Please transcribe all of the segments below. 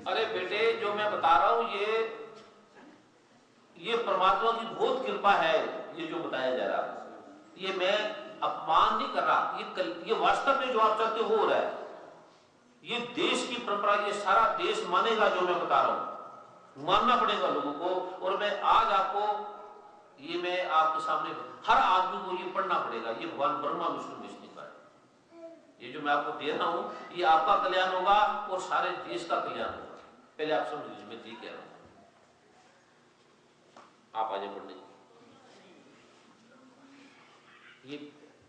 अरे बेटे, जो मैं बता रहा हूं ये परमात्मा की बहुत कृपा है। ये जो बताया जा रहा है, ये मैं अपमान नहीं कर रहा, ये वास्तव में जो आप चाहते हो रहा है। ये देश की परंपरा, ये सारा देश मानेगा जो मैं बता रहा हूं, मानना पड़ेगा लोगों को। और मैं आज आपको, ये मैं आपके सामने, हर आदमी को ये पढ़ना पड़ेगा। ये भगवान ब्रह्मा विष्णु महेश का है। ये जो मैं आपको दे रहा हूं, ये आपका कल्याण होगा और सारे देश का कल्याण होगा। पहले आप समझ लीजिए मैं ठीक कह रहा हूं। आप आगे पढ़ने, ये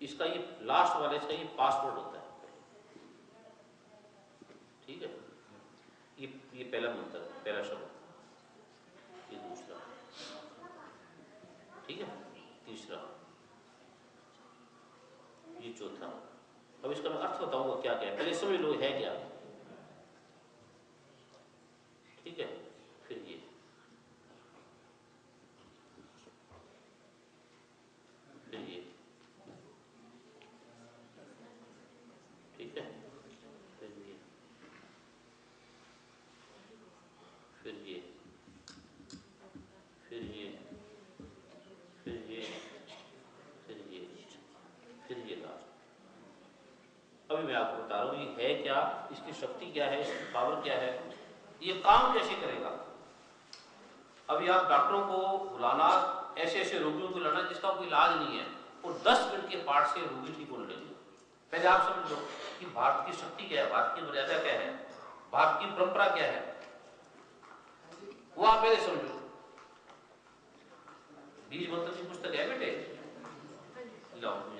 इसका ये लास्ट वाले, इसका ये पासवर्ड होता है, ठीक है। ये पहला मंत्र, पहला शब्द, ये दूसरा, ठीक है, तीसरा, ये चौथा। अब इसका मैं अर्थ बताऊंगा क्या क्या है, पहले समझ लो है क्या, ठीक है। फिर ये, फिर ये, ठीक है, फिर ये, फिर ये, फिर ये, फिर ये, फिर ये, फिर ये लास्ट। अभी मैं आपको बता रहा हूं ये है क्या, इसकी शक्ति क्या है, इसकी पावर क्या है, ये काम कैसे करेगा। अभी आप डॉक्टरों को बुलाना, ऐसे ऐसे रोगियों को लाना जिसका कोई इलाज नहीं है, और 10 मिनट के पाठ से रोगी ठीक होने लगे। पहले आप समझ लो कि भारत की शक्ति क्या है, भारत की मर्यादा क्या है, भारत की परंपरा क्या है, वो आप पहले समझो। बीज मंत्र की पुस्तक है बेटे, लाओ मुझे।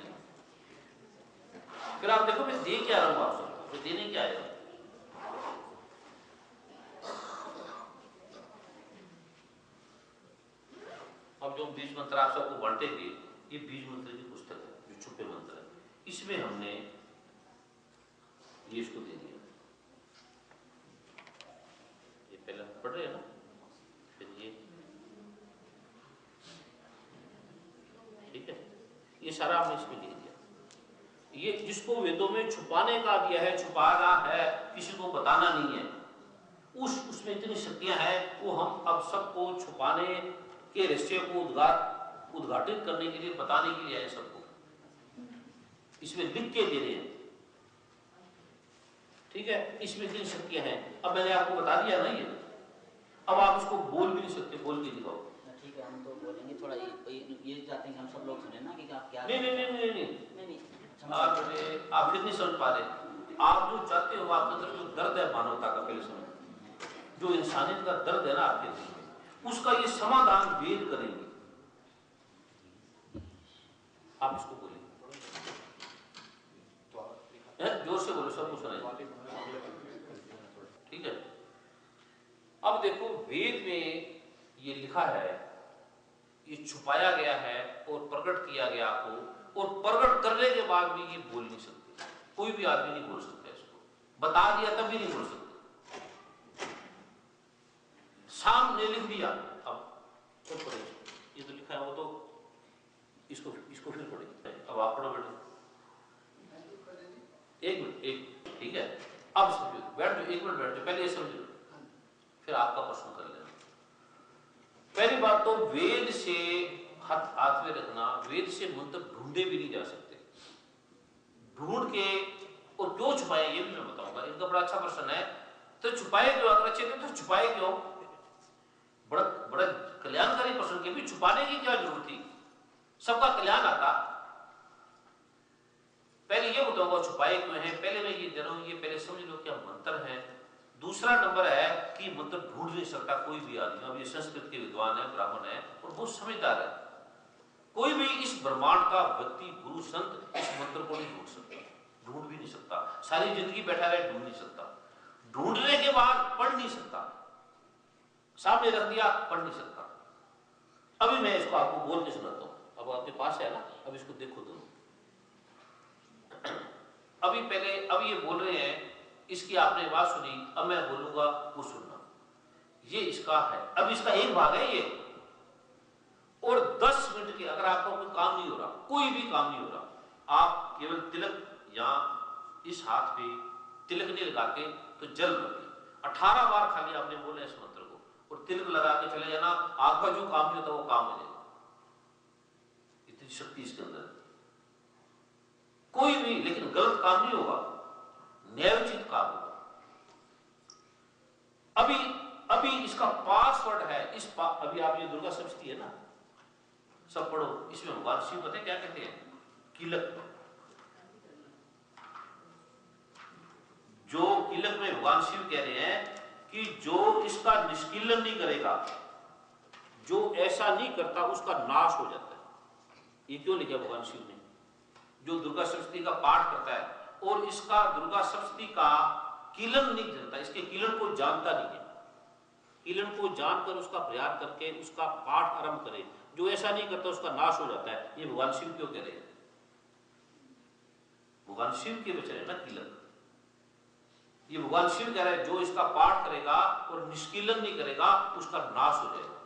फिर आप देखो मैं दे क्या रहा हूं, आप सबको मैं देने क्या आया हूं। अब जो बीज मंत्र आप सबको बांटेंगे, ये बीज मंत्र की पुस्तक है, जो छुपे मंत्र है। इसमें हमने ये इसको दे दिया, ये पहले पढ़ रहे हैं ना, फिर ये, ठीक है, ये सारा हमने इसमें दे दिया। ये जिसको वेदों में छुपाने का दिया है, छुपाना है, किसी को बताना नहीं है, उसमें इतनी शक्तियां हैं, वो हम अब सबको छुपाने के रहस्य को उद्घाटित करने के लिए, बताने के लिए है सबको, इसमें लिख के दे रहे हैं, ठीक है। इसमें इतनी शक्तियां हैं। अब मैंने आपको बता दिया ना ये, अब आप इसको बोल भी नहीं सकते, बोल के दिखाओ। ठीक है, हम तो बोलेंगे थोड़ा, ये चाहते हैं कि हम सब लोग सुने ना कि आप क्या। नहीं नहीं नहीं नहीं नहीं नहीं, आप फिर नहीं समझ पा रहे। आप जो चाहते हो, आपके अंदर जो दर्द है मानवता का, पहले समझ, जो इंसानियत का दर्द है ना आपके दिल में, उसका ये समाधान वेद करेंगे। आप इसको बोलिए, जोर से बोलो, सबको सुनाइए, ठीक है। अब देखो वेद में ये लिखा है, ये छुपाया गया है और प्रकट किया गया आपको, और प्रकट करने के बाद भी ये बोल नहीं सकते, कोई भी आदमी नहीं बोल सकता इसको, बता दिया तब भी नहीं बोल सकते, सामने लिख दिया। अब तो पढ़े, ये तो लिखा है, वो तो इसको फिर पढ़े। अब आप पढ़ो बेटे, एक मिनट, एक, ठीक है। अब समझो, बैठ जाओ, एक मिनट बैठ जाओ, पहले ये समझो, फिर आपका प्रश्न कर लेना। पहली बात तो वेद से हाथ में रखना, वेद से मंत्र ढूंढे भी नहीं जा सकते, ढूंढ के, और क्यों छुपाए ये भी मैं बताऊंगा। इनका बड़ा अच्छा प्रश्न है, तो छुपाए क्यों, अगर अच्छे थे तो छुपाए क्यों, बड़ा बड़ा कल्याणकारी प्रश्न के भी छुपाने की क्या जरूरत थी, सबका कल्याण आता। पहले ये बताऊंगा छुपाए क्यों है, पहले मैं ये दे रहा हूं, ये पहले समझ लो क्या मंत्र है। दूसरा नंबर है कि मंत्र ढूंढ नहीं सकता कोई भी आदमी। अब ये संस्कृत के विद्वान है, ब्राह्मण है और बहुत समझदार है, कोई भी इस ब्रह्मांड का व्यक्ति, गुरु, संत इस मंत्र को नहीं ढूंढ सकता, ढूंढ भी नहीं सकता, सारी जिंदगी बैठा रहे ढूंढ नहीं सकता, ढूंढने के बाद पढ़ नहीं सकता, सामने रख दिया पढ़ नहीं सकता। अभी मैं इसको आपको बोल के सुनाता हूं, अब आपके पास है ना, अब इसको देखो दोनों। अभी पहले, अब ये बोल रहे हैं, इसकी आपने आवाज सुनी, अब मैं बोलूंगा वो सुनना। ये इसका है, अब इसका एक भाग है ये, और 10 मिनट के, अगर आपका कोई काम नहीं हो रहा, कोई भी काम नहीं हो रहा, आप केवल तिलक या इस हाथ पे तिलक नहीं लगाते तो जल रखे 18 बार खाली आपने बोले इस मंत्र को, और तिलक लगा के चले जाना, आपका जो काम नहीं होता वो काम हो जाएगा। इतनी शक्ति इसके अंदर है। कोई भी लेकिन गलत काम नहीं होगा, न्यायोचित काम होगा। अभी इसका पासवर्ड है, अभी आप ये दुर्गा सप्तमी है ना, सब पढ़ो, इसमें भगवान शिव पता है क्या कहते हैं? कीलक। जो कीलक में भगवान शिव कह रहे हैं कि जो इसका निष्कीलन नहीं करेगा, जो ऐसा नहीं करता, उसका नाश हो जाता है। ये क्यों लिखा भगवान शिव ने? जो दुर्गा सप्तमी का पाठ करता है और इसका दुर्गा सप्तमी का कीलन नहीं जानता, इसके कीलन को जानता नहीं है, कीलन को जानकर उसका प्रयास करके उसका पाठ आरंभ करे, जो ऐसा नहीं करता उसका नाश हो जाता है। ये भगवान शिव क्यों कह रहे हैं? भगवान शिव के वचन है ना कीलन। ये भगवान शिव कह रहे हैं जो इसका पाठ करेगा और निष्कीलन नहीं करेगा उसका नाश हो जाएगा।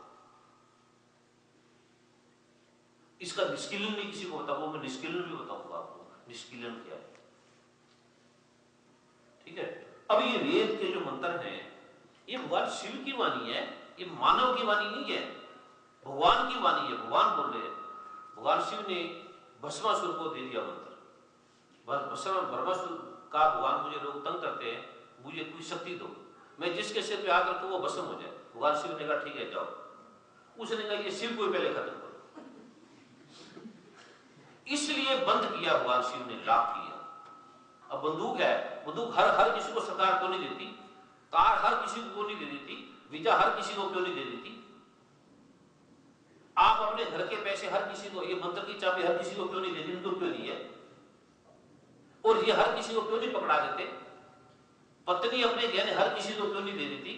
इसका निष्कीलन नहीं किसी को बता, वो मैं निष्कीलन भी बताऊंगा आपको, निष्कीलन क्या है। ठीक है। अब ये वेद के जो मंत्र हैं ये भगवान शिव की वाणी है, ये मानव की वाणी नहीं है, भगवान की वाणी है। भगवान बोल रहे हैं। भगवान शिव ने भस्मासुर को दे दिया मंत्र। भस्मासुर का भगवान, मुझे लोग तंग करते हैं, मुझे कोई शक्ति दो, मैं जिसके सिर पे हाथ रखूं वो भस्म हो जाए। भगवान शिव ने कहा ठीक है जाओ। उसने कहा ये शिव को पहले खत्म करो, इसलिए बंद किया भगवान शिव ने, लॉक किया। अब बंदूक है, बंदूक हर किसी को सरकार क्यों नहीं देती? कार हर किसी को क्यों नहीं दे देती? वीजा हर किसी को क्यों नहीं दे देती? आप अपने घर के पैसे हर किसी को, ये मंत्र की चाबी हर किसी को क्यों नहीं देती? इनको क्यों नहीं है? और ये हर किसी को क्यों नहीं पकड़ा देते? पत्नी अपने गहने हर किसी को क्यों नहीं दे देती?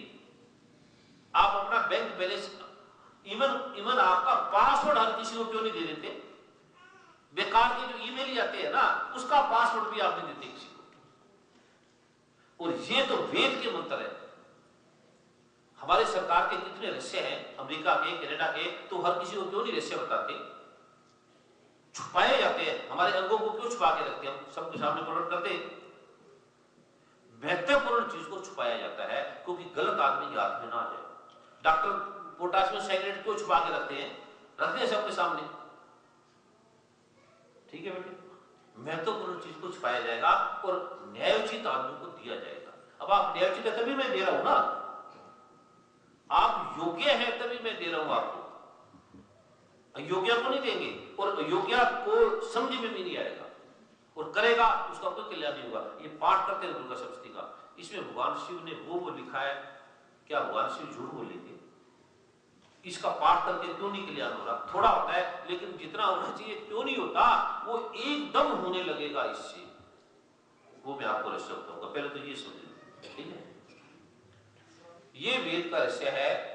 आप अपना बैंक बैलेंस, इवन आपका पासवर्ड हर किसी को क्यों नहीं दे देते? बेकार के जो ईमेल जाते हैं ना, उसका पासवर्ड भी आप नहीं देते किसी को। और ये तो वेद के मंत्र है। हमारे सरकार के कितने रहस्य हैं, अमेरिका के, कनाडा के, तो हर किसी को क्यों नहीं रहस्य बताते? छुपाए जाते हैं। हमारे अंगों को क्यों छुपा के रखते हैं? हम सबके सामने प्रकट करते। महत्वपूर्ण चीज को छुपाया जाता है क्योंकि गलत आदमी के हाथ में ना आ जाए। डॉक्टर पोटाशियम साइक्लेट क्यों छुपा के रखते हैं सबके सामने? ठीक है बेटे, महत्वपूर्ण चीज को छुपाया जाएगा और न्यायोचित आदमी को दिया जाएगा। अब आप न्यायोचित है तभी मैं दे रहा हूं ना, आप योग्य है तभी मैं दे रहा हूं आपको। अयोग्य को नहीं देंगे और अयोग्य को समझ में भी नहीं आएगा और करेगा उसका कोई कल्याण नहीं होगा। ये पाठ करते हैं दुर्गा सप्तमी का, इसमें भगवान शिव ने वो लिखा है। क्या भगवान शिव झूठ बोलेंगे? इसका पाठ करके क्यों नहीं कल्याण हो रहा? थोड़ा होता है लेकिन जितना होना चाहिए क्यों नहीं होता? वो एकदम होने लगेगा इससे। वो मैं आपको रहस्य बताऊंगा, पहले तो ये समझिए। ठीक है, ये वेद का रहस्य है।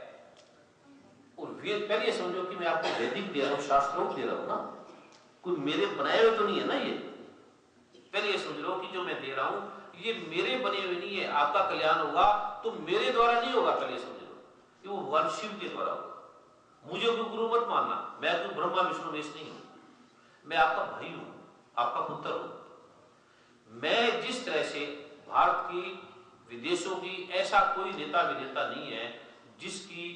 और वेद पहले ये समझो कि मैं आपको वैदिक दे रहा हूं, शास्त्रोक्त दे रहा हूं ना, कोई मेरे बनाए हुए तो नहीं है ना। ये पहले ये समझ लो कि जो मैं दे रहा हूं ये मेरे बने हुए नहीं है। आपका कल्याण होगा तो मेरे द्वारा नहीं होगा, पहले समझ लो, कि वो भगवान शिव के द्वारा होगा। मुझे कोई गुरु मत मानना, मैं कोई ब्रह्मा विष्णु महेश नहीं हूं। मैं आपका भाई हूं, आपका पुत्र हूं। मैं जिस तरह से भारत की, विदेशों की, ऐसा कोई नेता विनेता नहीं है जिसकी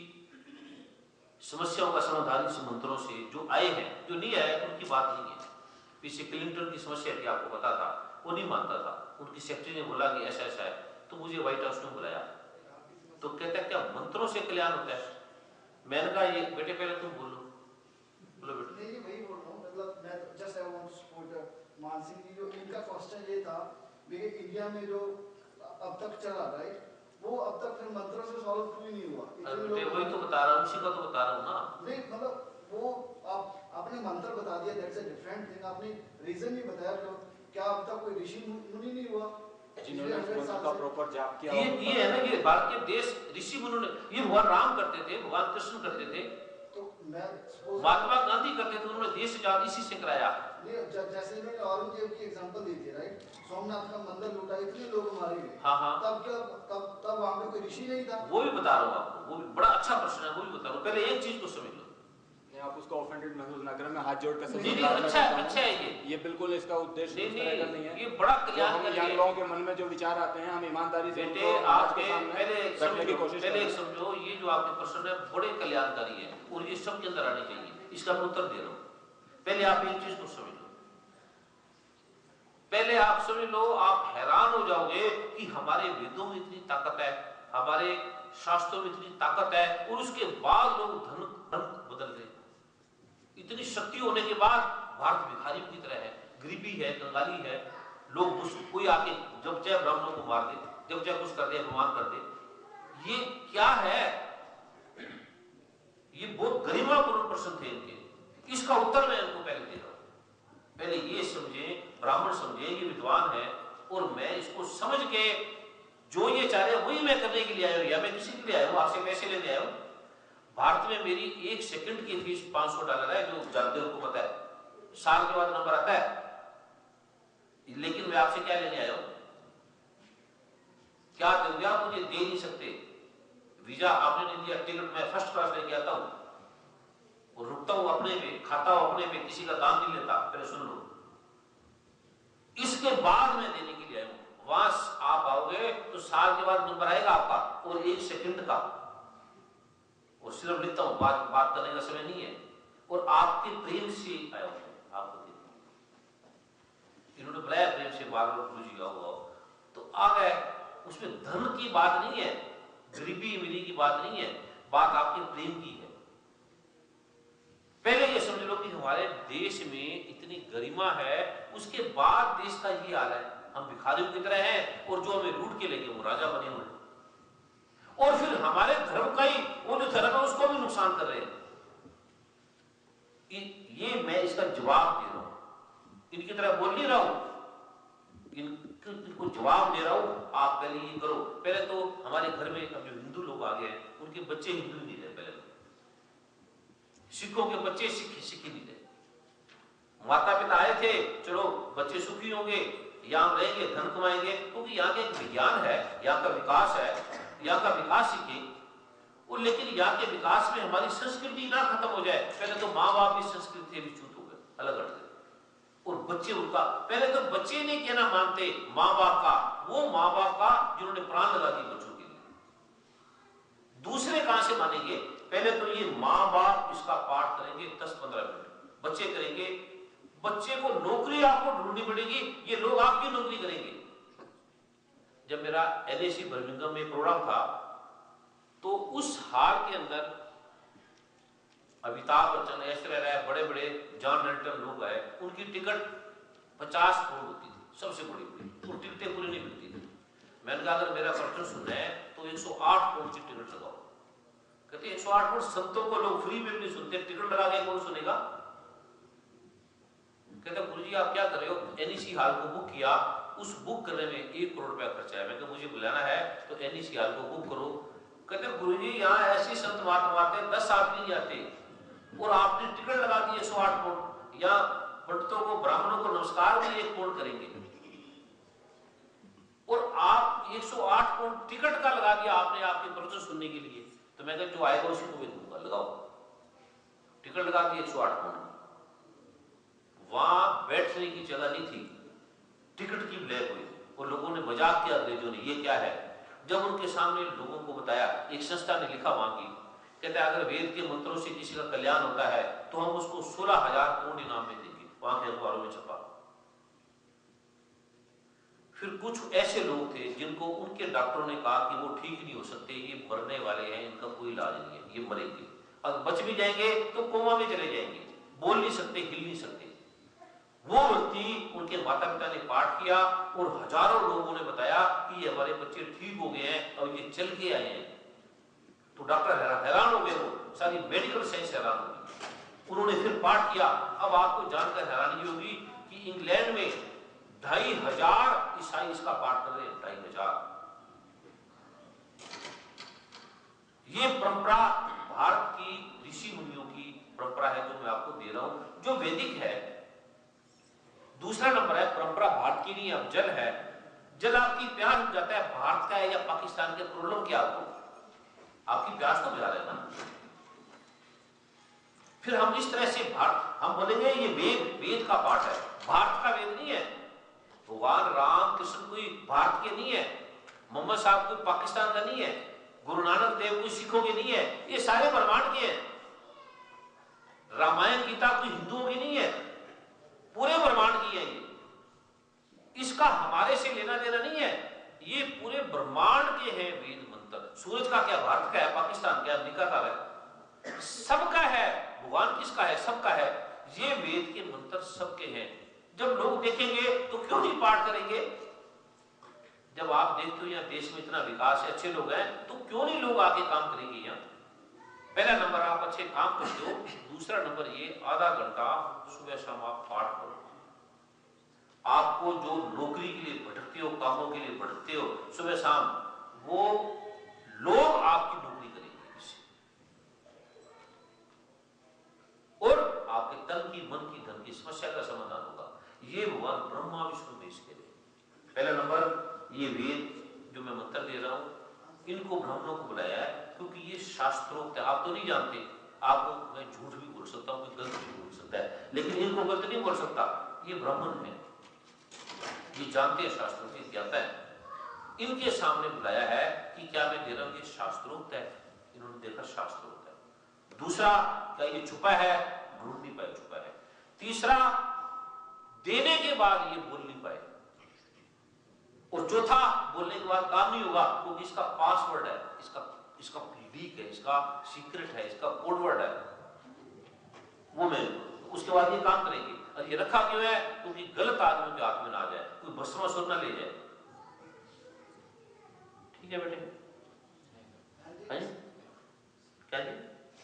समस्याओं का समाधान इस मंत्रों से जो आए हैं। जो नहीं आए उनकी बात नहीं है। पीछे क्लिंटन की समस्या थी, आपको पता था, वो नहीं मानता था। उनकी सेक्रेटरी ने बोला कि ऐसा ऐसा है, तो मुझे व्हाइट हाउस में बुलाया, तो कहता है क्या मंत्रों से कल्याण होता है? मैंने कहा ये बेटे पहले तुम बोलो बेटे। नहीं वही बोल रहा हूँ, मतलब मैं just I want to support Mansingh ji. जो इनका क्वेश्चन ये था कि इंडिया में जो अब तक चला, राइट, वो अब तक फिर मंत्रों से सॉल्व क्यों नहीं हुआ? वही तो बता रहा हूँ, उसी का तो बता रहा हूँ ना। नहीं मतलब वो आपने मंत्र बता दिया, दैट्स अ डिफरेंट थिंग। आपने रीजन नहीं बताया तो क्या अब तक कोई ऋषि मुनि नहीं हुआ जिन्होंने मंत्र का प्रॉपर जाप किया? ये है ना कि भारत के देश ऋषि मुनि ने, ये भगवान राम करते थे, भगवान कृष्ण करते थे, तो मैं महात्मा गांधी करते थे, उन्होंने देश आजाद इसी से कराया। जैसे मैंने औरंगजेब की एग्जांपल दी थी, राइट, सोमनाथ का मंदिर लूटा, इतने लोग मारे गए। हाँ। तब वहां पे कोई ऋषि नहीं था? वो भी बता रहा हूँ आपको, वो भी बड़ा अच्छा प्रश्न है, वो भी बता रहा हूँ। पहले एक चीज को समझ लो, आप उसको ऑफेंडेड महसूस ना करें। मैं हाथ जोड़ कर अच्छा है ये बिल्कुल इसका उद्देश्य नहीं है। ये बड़ा कल्याण यंग लोगों के मन में जो विचार आते हैं हम ईमानदारी से बेटे आपके पहले समझने की कोशिश पहले करें। एक समझो, ये जो आपके प्रश्न है बड़े कल्याणकारी है और ये सबके अंदर आने चाहिए, इसका मैं उत्तर दे रहा हूं। पहले आप एक चीज को समझ लो, पहले आप समझ लो, आप हैरान हो जाओगे कि हमारे वेदों में इतनी ताकत है, हमारे शास्त्रों में इतनी ताकत है, और उसके बाद लोग धन बदल रहे। इतनी शक्ति होने के बाद भारत भिखारियों की तरह है, गरीबी है, कंगाली है। लोग कोई आके जब चाहे ब्राह्मणों को मार दे, जब चाहे कुछ कर दे, अपमान कर दे। ये क्या है? ये बहुत गरिमापूर्ण प्रश्न थे इनके, इसका उत्तर मैं इनको पहले दे रहा हूं। पहले ये समझे, ब्राह्मण समझे ये विद्वान है, और मैं इसको समझ के जो ये चाह रहे वही मैं करने के लिए आया हूं, या मैं किसी के लिए आया हूं, आपसे पैसे लेने आया हूं। भारत में मेरी 1 सेकंड की फीस $500 है, जो जानते हो को पता है, साल के बाद नंबर आता है। लेकिन मैं आपसे क्या लेने आया हूं? क्या दोगे आप? मुझे दे नहीं सकते। वीजा आपने नहीं दिया, टिकट मैं फर्स्ट क्लास लेके आता हूं और रुकता हूं अपने पे, खाता हूं अपने पे, किसी का दाम नहीं लेता। पहले सुन लो, इसके बाद मैं देने के लिए आया हूं। वहां आप आओगे तो साल के बाद नंबर आएगा आपका, और 1 सेकंड का, और सिर्फ लिखता हूं, बात करने का समय नहीं है, और आपके प्रेम से आया हूं आपको देने। इन्होंने बुलाया प्रेम से, बार गुरु जी आओ, तो आ गए। उसमें धन की बात नहीं है, गरीबी अमीरी की बात नहीं है, बात आपके प्रेम की है। पहले ये समझ लो कि हमारे देश में इतनी गरिमा है, उसके बाद देश का ये हाल है, हम भिखारियों की तरह हैं, और जो हमें लूट के लेके वो राजा बने हुए हैं, और फिर हमारे धर्म का ही, वो जो धर्म है उसको भी नुकसान कर रहे हैं। ये मैं इसका जवाब दे रहा हूं, इनकी तरह बोल नहीं रहा हूं, इनको जवाब दे रहा हूं। आप पहले ये करो। पहले तो हमारे घर में अब जो हिंदू लोग आ गए हैं, उनके बच्चे हिंदू नहीं रहे। पहले सिखों के बच्चे सिखी नहीं रहे। माता पिता आए थे, चलो बच्चे सुखी होंगे, यहाँ रहेंगे, धन कमाएंगे, क्योंकि यहाँ का विज्ञान है, यहाँ का विकास है, यहाँ का विकास सीखे। और लेकिन यहाँ के विकास में हमारी संस्कृति ना खत्म हो जाए। पहले तो माँ बाप भी संस्कृति से विच्युत हो गए, अलग हट गए, और बच्चे उनका, पहले तो बच्चे नहीं कहना मानते माँ बाप का, वो माँ बाप का जिन्होंने प्राण लगा दिए बच्चों के लिए। दूसरे कहां से मानेंगे? पहले तो ये माँ बाप इसका पाठ करेंगे 10-15 मिनट, बच्चे करेंगे। बच्चे को नौकरी आपको ढूंढनी पड़ेगी, ये लोग आपकी नौकरी करेंगे। जब मेरा NAC बर्मिंघम में प्रोग्राम था, तो उस हाल के अंदर अमिताभ बच्चन, ऐश्वर्या राय, बड़े बड़े जॉन रेंटल लोग आए, उनकी टिकट 50 करोड़ होती थी, सबसे बड़ी, और टिकटें पूरी नहीं मिलती थी। मैंने कहा अगर मेरा प्रश्न सुनना है तो 108 करोड़ की टिकट लगाओ। कहते 108 करोड़, संतों को लोग फ्री में नहीं सुनते, टिकट लगा के कौन सुनेगा? कहते गुरुजी आप क्या कर रहे हो? NEC हॉल को बुक किया, उस बुक करने में 1 करोड़ रुपया खर्चा है। मैं कहा मुझे बुलाना है तो NEC हॉल को बुक करो। कहते गुरुजी यहाँ ऐसी संत महात्मा आते हैं, 10 आदमी नहीं आते, और आपने टिकट लगा दी 108 करोड़। या पंडितों को, ब्राह्मणों को नमस्कार भी 1 करोड़ करेंगे, और आप 108 करोड़ टिकट का लगा दिया आपने आपके प्रवचन सुनने के लिए। तो मैं कहता जो आएगा उसी को भी दूंगा, लगाओ। टिकट लगा दी 108 करोड़। वहां बैठने की जगह नहीं थी, टिकट की ब्लैक हुई, और लोगों ने मजाक किया अंग्रेजों ने, ये क्या है? जब उनके सामने लोगों को बताया, एक संस्था ने लिखा वहां की, कहते हैं अगर वेद के मंत्रों से किसी का कल्याण होता है तो हम उसको 16,000 करोड़ इनाम में देंगे। वहां के अखबारों में छपा। फिर कुछ ऐसे लोग थे जिनको उनके डॉक्टरों ने कहा कि वो ठीक नहीं हो सकते, ये मरने वाले हैं, इनका कोई इलाज नहीं है, ये मरेंगे, अगर बच भी जाएंगे तो कोमा में चले जाएंगे, बोल नहीं सकते, हिल नहीं सकते। वो व्यक्ति, उनके माता पिता ने पाठ किया, और हजारों लोगों ने बताया कि ये हमारे बच्चे ठीक हो गए हैं और ये चल के आए हैं। तो डॉक्टर हैरान हो गए, वो सारी मेडिकल साइंस हैरान हो गई। उन्होंने फिर पाठ किया। अब आपको जानकर हैरानी होगी कि इंग्लैंड में 2,500 ईसाई इसका पाठ कर रहे हैं, 2,500। ये परंपरा भारत की ऋषि मुनियों की परंपरा है, जो मैं आपको दे रहा हूं, जो वैदिक है। दूसरा नंबर है, परंपरा भारत की नहीं, अब जल है। जल आपकी प्यास बुझ जाता है, भारत का है या पाकिस्तान के, प्रॉब्लम क्या आपको? आपकी प्यास तो बुझा रहे हैं ना। फिर हम इस तरह से भारत, हम बोलेंगे ये वेद का पाठ है, भारत का वेद नहीं है। भगवान राम कृष्ण कोई भारत के नहीं है, मोहम्मद साहब कोई पाकिस्तान का नहीं है, गुरु सिखों के नहीं है, ये सारे ब्रह्मांड के हैं। रामायण गीता कोई हिंदुओं की नहीं है, पूरे ब्रह्मांड की है। इसका हमारे से लेना देना नहीं है, ये पूरे ब्रह्मांड के हैं वेद मंत्र। सूरज का क्या, भारत का है, पाकिस्तान का, अमेरिका का है, सबका है। भगवान किसका है, सबका है। ये वेद के मंत्र सबके हैं। जब लोग देखेंगे तो क्यों नहीं पाठ करेंगे? जब आप देखते हो यहाँ देश में इतना विकास है, अच्छे लोग हैं, तो क्यों नहीं लोग आगे काम करेंगे? यहाँ पहला नंबर आप अच्छे काम करते हो, दूसरा नंबर ये आधा घंटा सुबह शाम आप पाठ करो। आपको जो नौकरी के लिए भटकते हो, कामों के लिए भटकते हो सुबह शाम, वो लोग आपकी नौकरी करेंगे इससे, और आपके तन की, मन की, धन की समस्या का समाधान होगा। ये भगवान ब्रह्मा विष्णु महेश के लिए। पहला नंबर ये वेद जो मैं मंत्र दे रहा हूं, इनको ब्राह्मणों को बुलाया है क्योंकि ये शास्त्रोक्त है। आप तो नहीं जानते, आपको मैं झूठ भी बोल सकता हूँ, गलत भी बोल सकता है, लेकिन इनको गलत नहीं बोल सकता। ये ब्राह्मण है, ये जानते हैं, शास्त्रों की ज्ञाता है। इनके सामने बुलाया है कि क्या मैं दे रहा हूं ये शास्त्रोक्त है। इन्होंने देखा शास्त्रोक्त है। दूसरा, क्या ये छुपा है? ढूंढ नहीं पाए, छुपा है। तीसरा, देने के बाद ये बोल नहीं पाए। और चौथा, बोलने के बाद काम नहीं होगा क्योंकि इसका पासवर्ड है, इसका लीक है, इसका सीक्रेट है, इसका कोड वर्ड है, वो मैं, उसके बाद ये काम करेंगे। और ये रखा क्यों है? क्योंकि गलत आदमी के हाथ में ना आ जाए, कोई भस्मासुर ना ले जाए। ठीक है बेटे? क्या जी?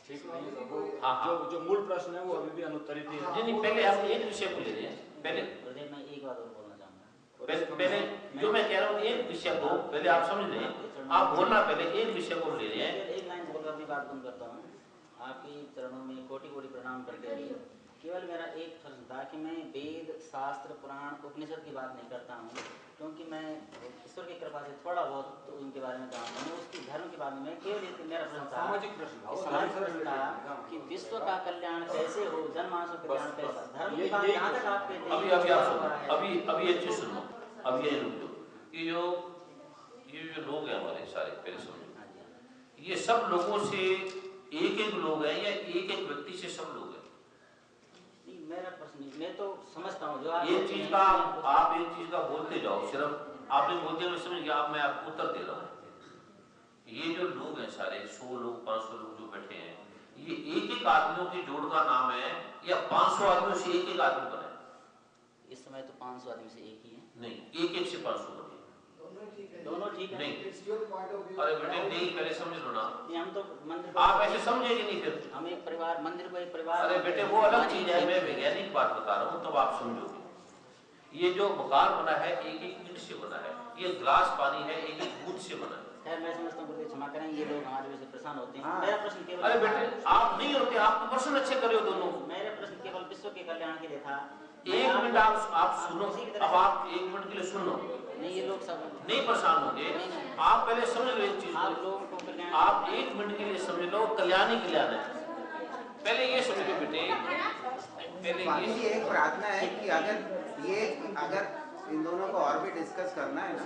ठीक नहीं है वो, हाँ। जो मूल प्रश्न है वो अभी भी अनुत्तरित ही है। नहीं, पहले हम एक विषय को ले रहे हैं। पहले मैं एक बात और बोलना चाहूंगा। पहले जो मैं कह रहा हूँ एक विषय को पहले आप समझ लें, आप बोलना, पहले एक विषय को ले रहे हैं। एक लाइन बोलकर अपनी बात बंद करता हूँ। आपकी चरणों में कोटि कोटि प्रणाम करते हुए केवल मेरा एक प्रश्न था कि मैं वेद, शास्त्र, पुराण, उपनिषद की बात नहीं करता हूँ, क्योंकि मैं ईश्वर की कृपा से थोड़ा बहुत तो उनके बारे में जानता हूँ। उसकी धर्म के बारे में केवल एक मेरा प्रश्न था, सामाजिक प्रश्न था कि विश्व का कल्याण कैसे हो, जनमानसों का कल्याण कैसे। धर्म की बात जहाँ तक आप कहते हैं, अभी एक चीज सुनो, अभी ये रुक जाओ। ये जो लोग हैं हमारे सारे, पहले समझो, ये सब लोगों से एक लोग हैं या एक व्यक्ति से सब लोग हैं? मेरा प्रश्न, मैं तो समझता हूँ जो एक चीज का, आप एक चीज का बोलते जाओ, सिर्फ आपने बोलते हुए समझ गया, मैं आपको उत्तर दे रहा हूँ। ये जो लोग हैं सारे, 100 लोग, 500 लोग जो बैठे हैं, ये एक आदमियों के जोड़ का नाम है या 500 आदमियों से एक आदमी बना है? इस समय तो 500 आदमी से एक ही है। नहीं, एक से 500 बने। दोनों ठीक है। नहीं, अरे बेटे नहीं, पहले समझ लो ना। हम तो मंदिर, आप ऐसे समझेंगे नहीं फिर। हम एक परिवार, मंदिर को एक परिवार। अरे बेटे वो अलग चीज है, मैं वैज्ञानिक बात बता रहा हूँ, तब आप समझोगे। ये जो मकान बना है, एक ईंट से बना है। ये गिलास पानी है, एक बूंद से बना है। खैर मैं समझता हूँ, क्षमा करें, ये लोग हमारे वजह से परेशान होते हैं। मेरा प्रश्न केवल, अरे बेटे आप नहीं होते, आप तो प्रश्न अच्छे करे हो दोनों। मेरा प्रश्न केवल विश्व के कल्याण के लिए था। एक मिनट आप सुनो, अब आप एक मिनट के लिए सुन लो। नहीं, ये लोग सब नहीं परेशान होंगे, आप पहले समझ लो एक चीज। आप लोगों को कल्याण, आप एक मिनट के लिए समझ लो, कल्याण ही कल्याण है। पहले ये समझ लो बेटे, पहले ये एक प्रार्थना है कि अगर इन दोनों को और भी डिस्कस करना है ना,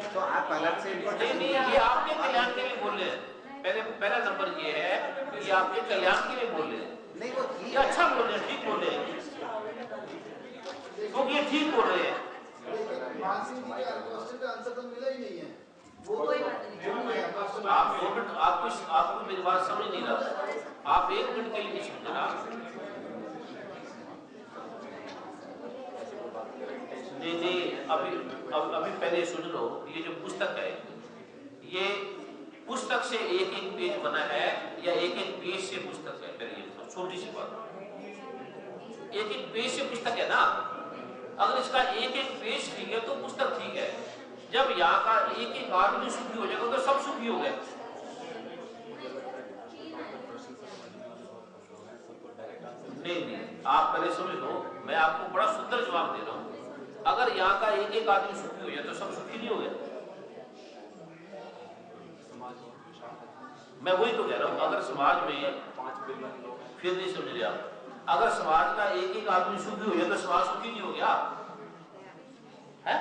तो आप अलग से इनको नहीं, ये आपके कल्याण के लिए बोल रहे हैं। पहला नंबर ये है, ये आपके कल्याण के लिए बोल रहे हैं। नहीं, वो ये अच्छा बोल रहे हैं, ठीक बोल रहे हैं, क्योंकि ये ठीक बोल रहे हैं। मानसिंह जी के क्वेश्चन का आंसर तो मिला ही नहीं है। वो कोई बात नहीं, आप 2 मिनट, आपको मेरी बात समझ नहीं रहा, आप 1 मिनट के लिए नहीं समझ रहा। नहीं, अभी पहले सुन लो। ये जो पुस्तक है, ये पुस्तक से एक पेज बना है या एक पेज से पुस्तक है? पहले ये छोटी सी बात, एक पेज से पुस्तक है ना। अगर इसका एक पेज ठीक है तो पुस्तक ठीक है। जब यहाँ का एक आदमी सुखी हो जाएगा तो सब सुखी हो गए। नहीं, आप पहले समझ लो, मैं आपको बड़ा सुंदर जवाब दे रहा हूँ। अगर यहाँ का एक आदमी सुखी हो जाए तो सब सुखी नहीं हो गए। मैं वही तो कह रहा हूँ, अगर समाज में 5 बिलियन लोग, फिर नहीं समझ रहे आप, अगर समाज का एक आदमी सुखी हो जाए तो समाज सुखी नहीं हो गया है?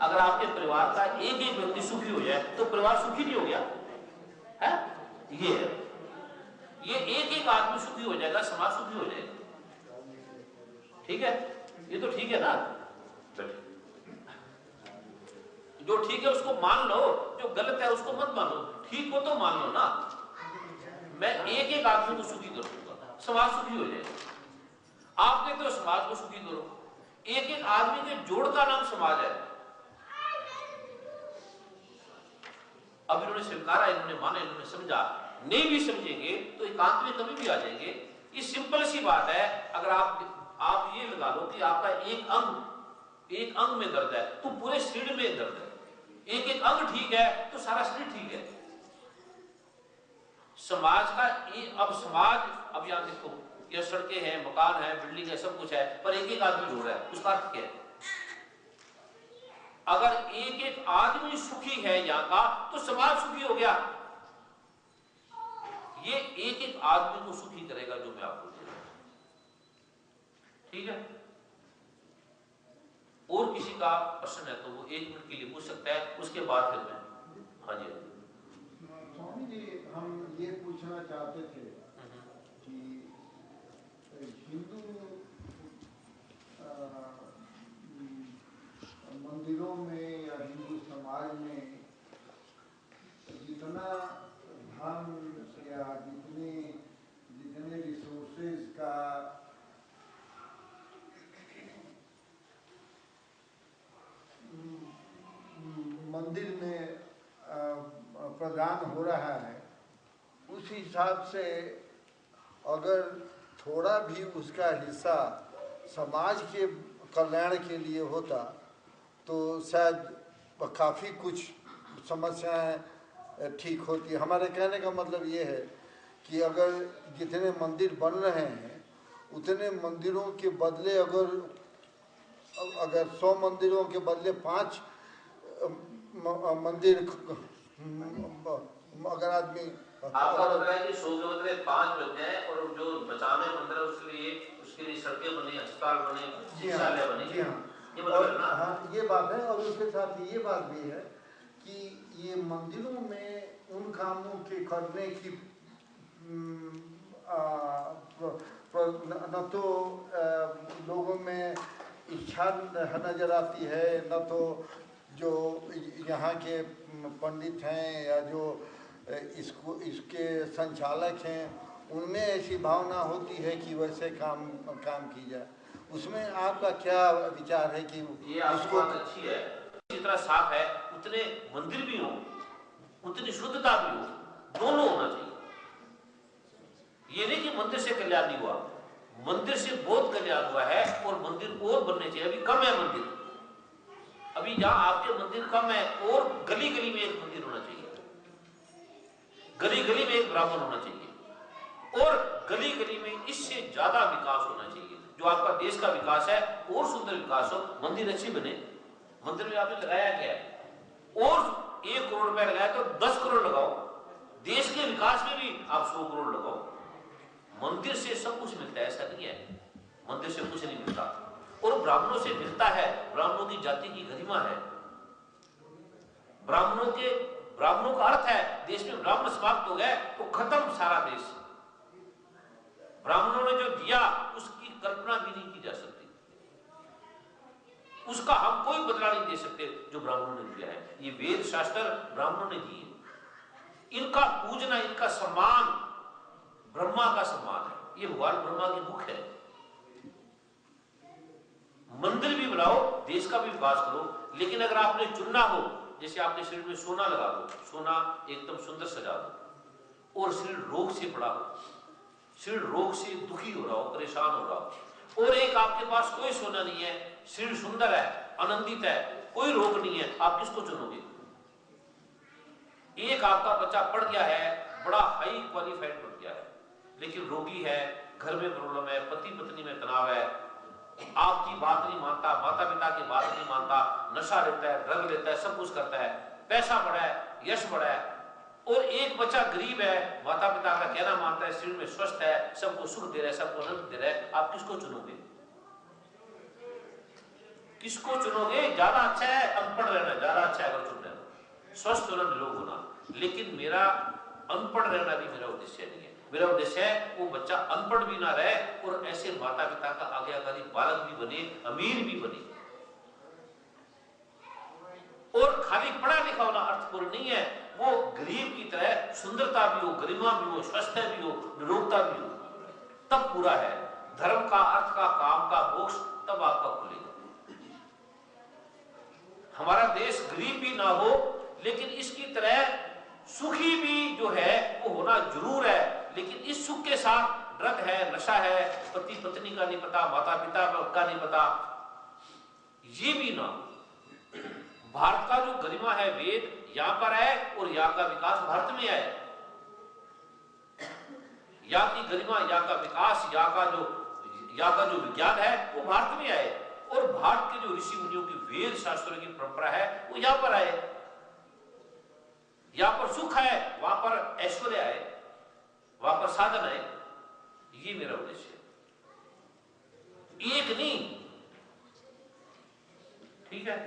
अगर आपके परिवार का एक व्यक्ति सुखी हो जाए तो परिवार सुखी नहीं हो गया है? ये है, ये एक एक आदमी सुखी हो जाएगा, समाज सुखी हो जाएगा। ठीक है, ये तो ठीक है ना। जो ठीक है उसको मान लो, जो गलत है उसको मत मानो। ठीक हो तो मान लो ना। मैं एक एक आदमी को सुखी करूंगा, समाज सुखी हो जाएगा। आप कहते हो समाज को सुखी करो, एक एक आदमी के जोड़ का नाम समाज है। अब इन्होंने स्वीकारा, इन्होंने माना, इन्होंने समझा। नहीं भी समझेंगे तो एकांत में कभी भी आ जाएंगे। ये सिंपल सी बात है। अगर आप ये लगा लो कि आपका एक अंग में दर्द है तो पूरे शरीर में दर्द है। एक एक अंग ठीक है तो सारा शरीर ठीक है। समाज का अब समाज, अब यहां देखो, ये सड़कें हैं, मकान है, बिल्डिंग है, सब कुछ है, पर एक एक आदमी जोड़ रहा है, उसका अर्थ क्या है? अगर एक एक आदमी सुखी है यहां का तो समाज सुखी हो गया। ये एक एक आदमी को सुखी करेगा जो मैं आपको दे रहा हूं। ठीक है, और किसी का प्रश्न है तो वो 1 मिनट के लिए पूछ सकता है, उसके बाद फिर मैं। हाँ जी स्वामी जी, हम ये पूछना चाहते थे कि हिंदू मंदिरों में या हिंदू समाज में जितना धन या जितने रिसोर्सेज का मंदिर में प्रदान हो रहा है, उस हिसाब से अगर थोड़ा भी उसका हिस्सा समाज के कल्याण के लिए होता तो शायद काफ़ी कुछ समस्याएं ठीक होती। हमारे कहने का मतलब ये है कि अगर जितने मंदिर बन रहे हैं उतने मंदिरों के बदले अगर 100 मंदिरों के बदले 5 मंदिर अगर आदमी, आपका मतलब है कि 100 के बदले 5 बन जाए और जो बचाने मंदिर है उसके लिए सड़कें बनी, अस्पताल बने, चिकित्सालय बने। जी हाँ, ये मतलब है ना? हाँ, ये बात है। और उसके साथ ये बात भी है कि ये मंदिरों में उन कामों के करने की न तो लोगों में इच्छा नजर आती है, न तो जो यहाँ के पंडित हैं या जो इसके संचालक हैं उनमें ऐसी भावना होती है कि वैसे काम की जाए। उसमें आपका क्या विचार है कि ये आपकी बात अच्छी है। जितना साफ है उतने मंदिर भी हो, उतनी शुद्धता भी हो, दोनों होना चाहिए। ये नहीं कि मंदिर से कल्याण नहीं हुआ, मंदिर से बहुत कल्याण हुआ है और मंदिर और बनने चाहिए। अभी कम है मंदिर, अभी जहां आपके मंदिर कम है और गली गली में एक मंदिर होना चाहिए, गली गली में एक ब्राह्मण होना चाहिए और गली गली में इससे ज्यादा विकास होना चाहिए। जो आपका देश का विकास है और सुंदर विकास हो, मंदिर अच्छी बने। मंदिर में आपने लगाया क्या है और 1 करोड़ रुपया लगाया तो 10 करोड़ लगाओ, देश के विकास में भी आप 100 करोड़ लगाओ। मंदिर से सब कुछ मिलता है, ऐसा नहीं है मंदिर से कुछ नहीं मिलता। और ब्राह्मणों से मिलता है, ब्राह्मणों की जाति की गरिमा है। ब्राह्मणों का अर्थ है देश में ब्राह्मण समाप्त हो गए तो खत्म सारा देश। ब्राह्मणों ने जो दिया उसकी कल्पना भी नहीं की जा सकती, उसका हम कोई बदला नहीं दे सकते जो ब्राह्मणों ने दिया है। ये वेद शास्त्र ब्राह्मणों ने दिए, इनका पूजना, इनका सम्मान ब्रह्मा का सम्मान है। ये भगवान ब्रह्मा की मुख है। मंदिर भी बनाओ, देश का भी विकास करो, लेकिन अगर आपने चुनना हो, जैसे आपके शरीर में सोना लगा दो, सोना एकदम सुंदर सजा दो और शरीर रोग से पड़ा हो, शरीर रोग से दुखी हो रहा हो, परेशान हो रहा हो, और एक आपके पास कोई सोना नहीं है, शरीर सुंदर है, आनंदित है, कोई रोग नहीं है, आप किसको चुनोगे? एक आपका बच्चा पढ़ गया है, बड़ा हाई क्वालिफाइड बन गया है, लेकिन रोगी है, घर में प्रॉब्लम है, पति पत्नी में तनाव है, आपकी बात नहीं मानता, माता पिता की बात नहीं मानता, नशा लेता है, ड्रग लेता है, सब कुछ करता है, पैसा बढ़ा है, यश बढ़ा है, और एक बच्चा गरीब है, माता पिता का कहना मानता है, शरीर में स्वस्थ है, सबको सुख दे रहा है, सबको आनंद दे रहा है, आप किसको चुनोगे? किसको चुनोगे? ज्यादा अच्छा है अनपढ़ रहना, ज्यादा अच्छा है अगर चुन लेना, स्वस्थ होना, निरोग होना। लेकिन मेरा अनपढ़ रहना भी मेरा उद्देश्य नहीं है। मेरा उद्देश्य है वो बच्चा अनपढ़ भी ना रहे और ऐसे माता पिता का आज्ञाकारी बालक भी बने, अमीर भी बने। और खाली पढ़ा लिखा होना अर्थपूर्ण नहीं है, वो गरीब की तरह सुंदरता भी हो, गरिमा भी हो, स्वास्थ्य भी हो, निरोगता भी हो, तब पूरा है। धर्म का, अर्थ का, काम का, मोक्ष तब आपका खुलेगा। हमारा देश गरीब भी ना हो लेकिन इसकी तरह सुखी भी जो है वो होना जरूर है, लेकिन इस सुख के साथ ड्रग है, नशा है, पति पत्नी का नहीं पता, माता पिता का नहीं पता, ये भी ना हो। भारत का जो गरिमा है, वेद यहां पर है और यहाँ का विकास भारत में है। यहाँ की गरिमा, यहाँ का विकास, यहाँ का जो विज्ञान है वो भारत में आए, और भारत के जो ऋषि मुनियों की वेद शास्त्रों की परंपरा है वो यहाँ पर आए। यहाँ पर सुख है, वहां पर ऐश्वर्य है, वहां पर साधन है। ये मेरा उद्देश्य है, एक नहीं। ठीक है।